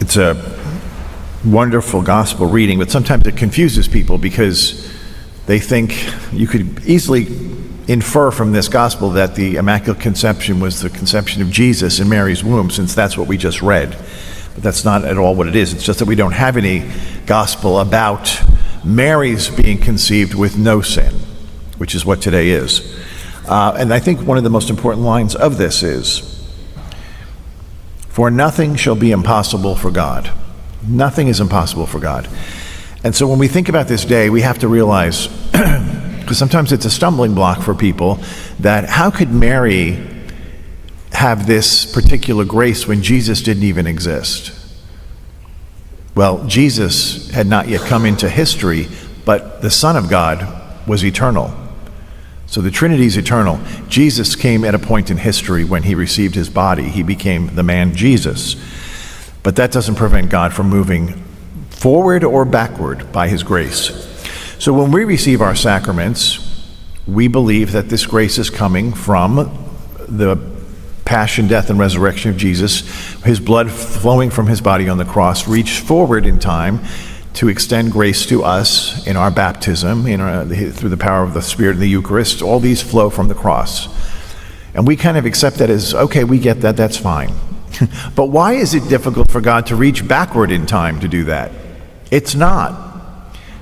It's a wonderful gospel reading, but sometimes it confuses people because they think you could easily infer from this gospel that the Immaculate Conception was the conception of Jesus in Mary's womb, since that's what we just read. But that's not at all what it is. It's just that we don't have any gospel about Mary's being conceived with no sin, which is what today is. And I think one of the most important lines of this is, "For nothing shall be impossible for God." Nothing is impossible for God. And so when we think about this day, we have to realize, because sometimes it's a stumbling block for people, that how could Mary have this particular grace when Jesus didn't even exist? Well, Jesus had not yet come into history, but the Son of God was eternal. So the Trinity is eternal. Jesus came at a point in history when he received his body. He became the man Jesus. But that doesn't prevent God from moving forward or backward by his grace. So when we receive our sacraments, we believe that this grace is coming from the passion, death, and resurrection of Jesus. His blood flowing from his body on the cross reached forward in time to extend grace to us in our baptism, through the power of the Spirit in the Eucharist. All these flow from the cross. And we kind of accept that as, okay, we get that, that's fine. But why is it difficult for God to reach backward in time to do that? It's not.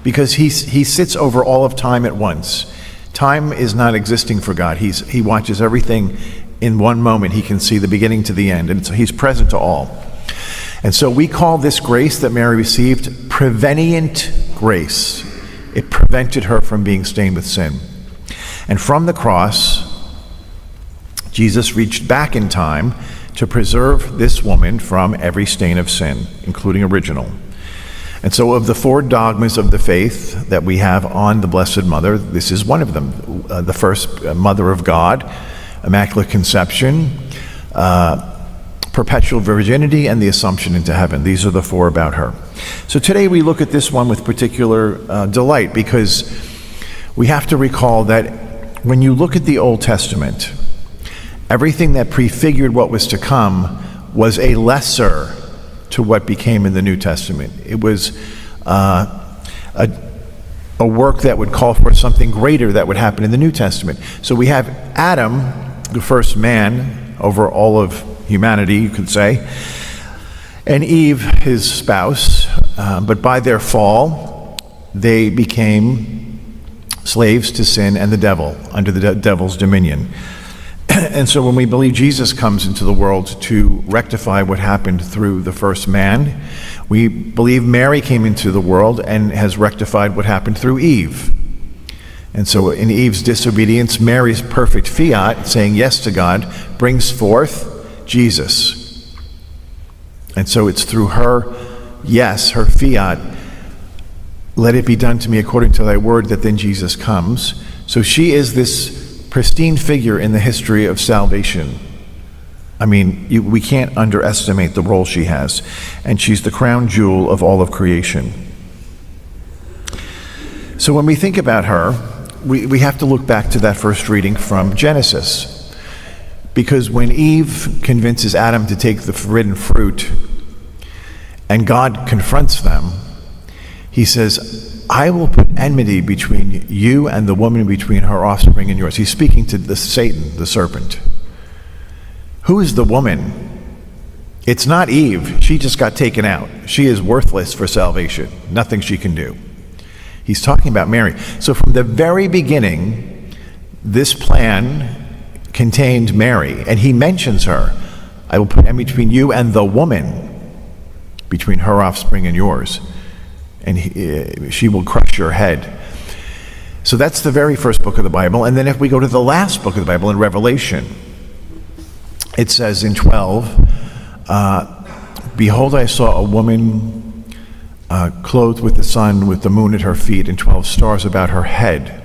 Because he sits over all of time at once. Time is not existing for God. He watches everything in one moment. He can see the beginning to the end, and so he's present to all. And so we call this grace that Mary received prevenient grace. It prevented her from being stained with sin. And from the cross, Jesus reached back in time to preserve this woman from every stain of sin, including original. And so of the 4 dogmas of the faith that we have on the Blessed Mother, this is one of them. The first, Mother of God, Immaculate Conception, perpetual virginity, and the Assumption into heaven. These are the 4 about her. So today we look at this one with particular delight, because we have to recall that when you look at the Old Testament, everything that prefigured what was to come was a lesser to what became in the New Testament. It was a work that would call for something greater that would happen in the New Testament. So we have Adam, the first man over all of humanity, you could say, and Eve, his spouse. But by their fall, they became slaves to sin and the devil, under the devil's dominion. And so when we believe Jesus comes into the world to rectify what happened through the first man, we believe Mary came into the world and has rectified what happened through Eve. And so in Eve's disobedience, Mary's perfect fiat, saying yes to God, brings forth Jesus. And so it's through her yes, her fiat, let it be done to me according to thy word, that then Jesus comes. So she is this pristine figure in the history of salvation. I mean, we can't underestimate the role she has. And she's the crown jewel of all of creation. So when we think about her, we have to look back to that first reading from Genesis. Because when Eve convinces Adam to take the forbidden fruit, and God confronts them, he says, I will put enmity between you and the woman, between her offspring and yours. He's speaking to Satan, the serpent. Who is the woman? It's not Eve. She just got taken out. She is worthless for salvation. Nothing she can do. He's talking about Mary. So from the very beginning, this plan contained Mary, and he mentions her. I will put enmity between you and the woman, between her offspring and yours. And she will crush your head. So that's the very first book of the Bible. And then if we go to the last book of the Bible, in Revelation, it says in 12, behold, I saw a woman clothed with the sun, with the moon at her feet, and 12 stars about her head.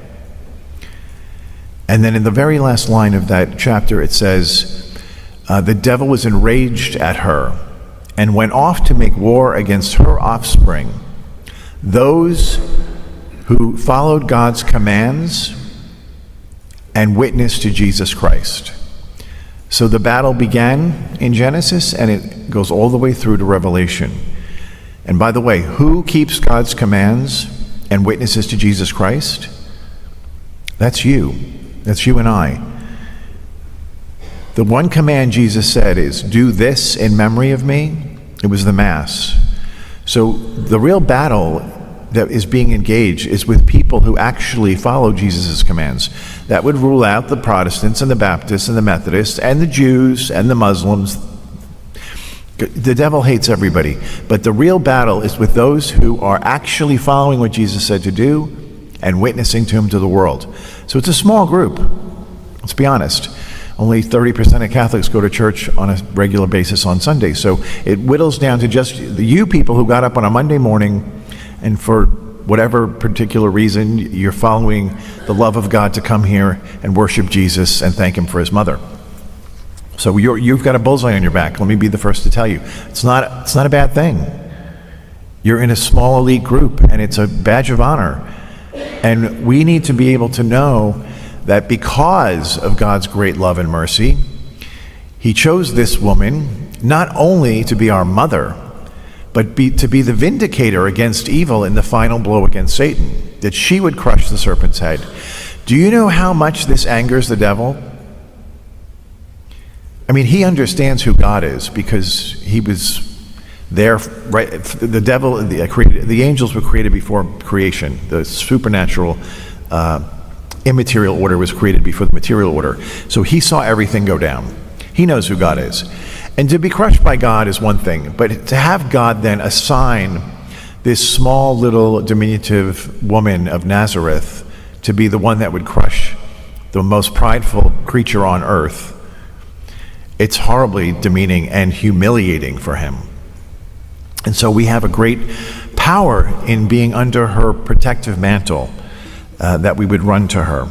And then in the very last line of that chapter, it says, the devil was enraged at her and went off to make war against her offspring, those who followed God's commands and witnessed to Jesus Christ. So the battle began in Genesis, and it goes all the way through to Revelation. And by the way, who keeps God's commands and witnesses to Jesus Christ? That's you. That's you and I. The one command Jesus said is, do this in memory of me. It was the Mass. So the real battle that is being engaged is with people who actually follow Jesus' commands. That would rule out the Protestants and the Baptists and the Methodists and the Jews and the Muslims. The devil hates everybody. But the real battle is with those who are actually following what Jesus said to do and witnessing to him to the world. So it's a small group. Let's be honest. Only 30% of Catholics go to church on a regular basis on Sunday. So it whittles down to just you people who got up on a Monday morning and for whatever particular reason, you're following the love of God to come here and worship Jesus and thank him for his mother. So you've got a bullseye on your back. Let me be the first to tell you. It's not a bad thing. You're in a small elite group, and it's a badge of honor. And we need to be able to know that because of God's great love and mercy, he chose this woman not only to be our mother, but to be the vindicator against evil in the final blow against Satan, that she would crush the serpent's head. Do you know how much this angers the devil? I mean, he understands who God is because he was there, right? The devil, the angels were created before creation. The supernatural, immaterial order was created before the material order. So he saw everything go down. He knows who God is. And to be crushed by God is one thing, but to have God then assign this small little diminutive woman of Nazareth to be the one that would crush the most prideful creature on earth, it's horribly demeaning and humiliating for him. And so we have a great power in being under her protective mantle, that we would run to her.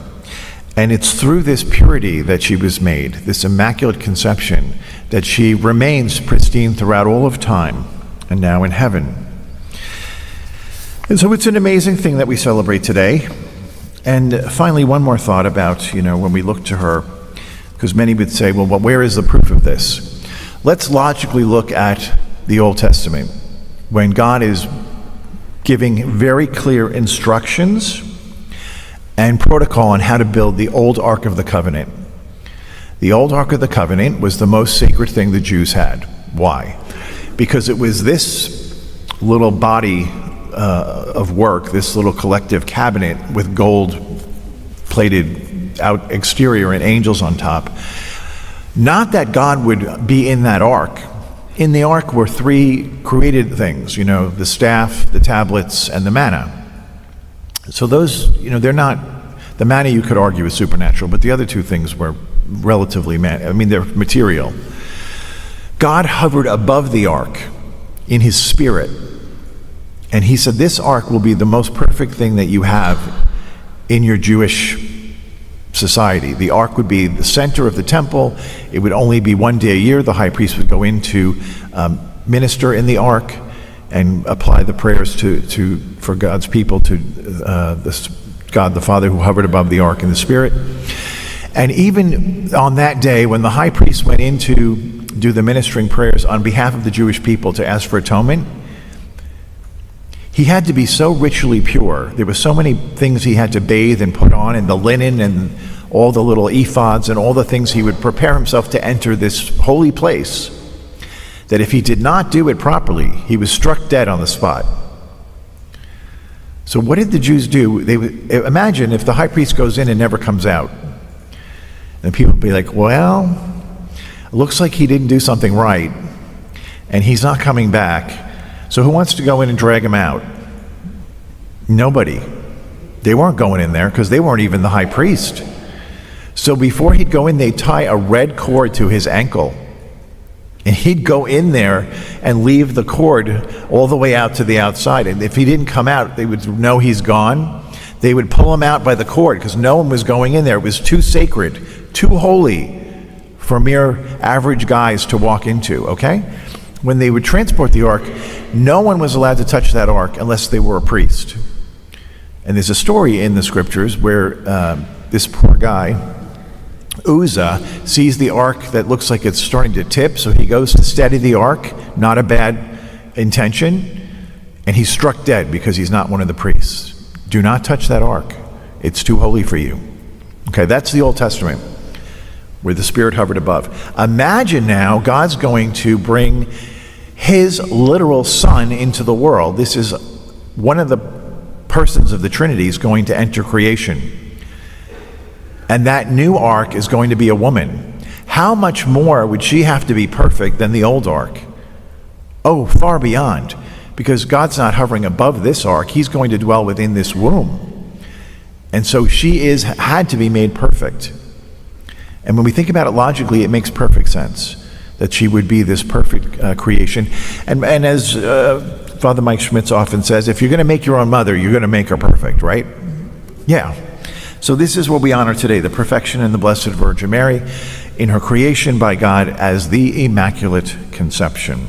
And it's through this purity that she was made, this Immaculate Conception, that she remains pristine throughout all of time and now in heaven. And so it's an amazing thing that we celebrate today. And finally, one more thought about, when we look to her, because many would say, well, where is the proof of this? Let's logically look at the Old Testament, when God is giving very clear instructions and protocol on how to build the old Ark of the Covenant. The old Ark of the Covenant was the most sacred thing the Jews had. Why? Because it was this little body of work, this little collective cabinet with gold-plated out exterior and angels on top. Not that God would be in that Ark. In the Ark were three created things, the staff, the tablets, and the manna. So those, they're not, the manna you could argue is supernatural, but the other two things were relatively, they're material. God hovered above the ark in his spirit, and he said, this ark will be the most perfect thing that you have in your Jewish society. The ark would be the center of the temple. It would only be one day a year. The high priest would go in to minister in the ark and apply the prayers for God's people to God the Father who hovered above the ark in the Spirit. And even on that day, when the high priest went in to do the ministering prayers on behalf of the Jewish people to ask for atonement, he had to be so ritually pure. There were so many things he had to bathe and put on, and the linen and all the little ephods and all the things he would prepare himself to enter this holy place, that if he did not do it properly, he was struck dead on the spot. So what did the Jews do? They would imagine if the high priest goes in and never comes out. And people would be like, well, it looks like he didn't do something right, and he's not coming back. So who wants to go in and drag him out? Nobody. They weren't going in there because they weren't even the high priest. So before he'd go in, they'd tie a red cord to his ankle. And he'd go in there and leave the cord all the way out to the outside. And if he didn't come out, they would know he's gone. They would pull him out by the cord because no one was going in there. It was too sacred, too holy for mere average guys to walk into, okay? When they would transport the ark, no one was allowed to touch that ark unless they were a priest. And there's a story in the scriptures where this poor guy Uzzah sees the ark that looks like it's starting to tip, so he goes to steady the ark, not a bad intention, and he's struck dead because he's not one of the priests. Do not touch that ark. It's too holy for you. Okay, that's the Old Testament, where the Spirit hovered above. Imagine now God's going to bring his literal Son into the world. This is one of the persons of the Trinity is going to enter creation. And that new ark is going to be a woman. How much more would she have to be perfect than the old ark? Oh, far beyond. Because God's not hovering above this ark. He's going to dwell within this womb. And so she had to be made perfect. And when we think about it logically, it makes perfect sense that she would be this perfect creation. And as Father Mike Schmitz often says, if you're going to make your own mother, you're going to make her perfect, right? Yeah. So this is what we honor today, the perfection and the Blessed Virgin Mary in her creation by God as the Immaculate Conception.